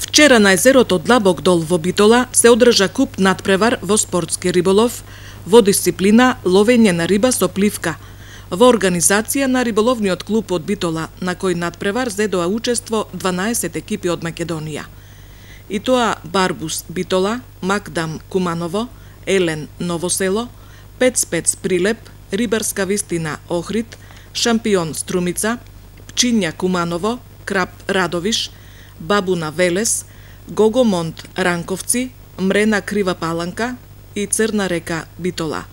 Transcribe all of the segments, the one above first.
Вчера на езерото Длабок дол во Битола се одржа куп надпревар во спортски риболов во дисциплина ловење на риба со пливка, во организација на риболовниот клуб од Битола, на кој надпревар зедоа учество 12 екипи од Македонија. И тоа Барбус Битола, Макдам Куманово, Елен Ново село, Пец Прилеп, Рибарска вистина Охрид, Шампион Струмица, Пчиња Куманово, Крап Радовиш, Бабуна Велес, Гогомонт Ранковци, Мрена Крива Паланка и Црна река Битола.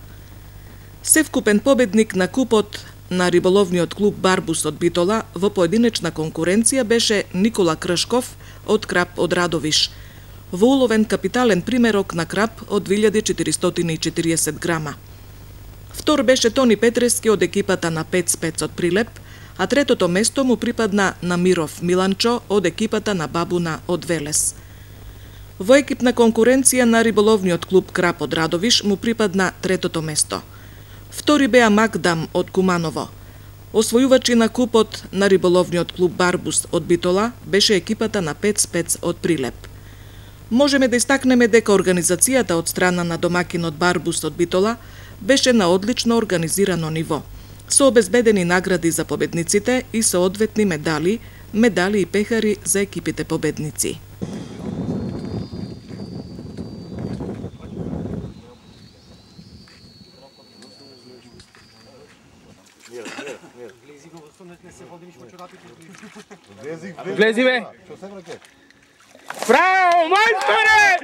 Севкупен победник на купот на риболовниот клуб Барбус од Битола во поединечна конкуренција беше Никола Кршков од Крап од Радовиш, во уловен капитален примерок на крап од 2440 грама. Втор беше Тони Петрески од екипата на Пец од Прилеп, а третото место му припадна на Миров Миланчо од екипата на Бабуна од Велес. Во екипна конкуренција на риболовниот клуб Крап од Радовиш му припадна третото место. Втори беа Макдам од Куманово. Освојувачи на купот на риболовниот клуб Барбус од Битола беше екипата на Пец од Прилеп. Можеме да истакнеме дека организацијата од страна на домакинот Барбус од Битола беше на одлично организирано ниво, со обезбедени награди за победниците и соодветни медали и пехари за екипите победници. Влези бе! Браво, мајсторе!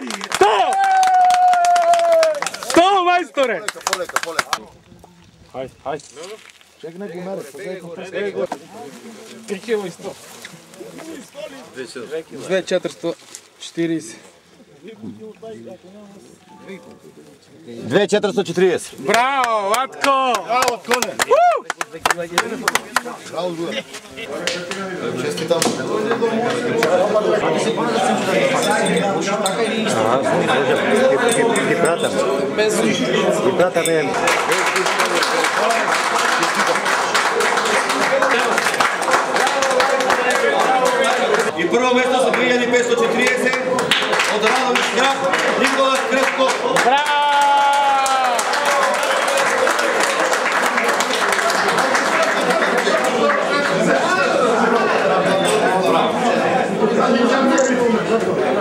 Сто, мајсторе! Хај. Чекай го мере, 3 кило и 100. 2440. 2440. Браво, Ватко! Браво, Коне! Браво, Дуе! Честитам! Ти пратаме. И прво место со 2540 од Радовиш Крап, Никола Кршков. Браво! Браво!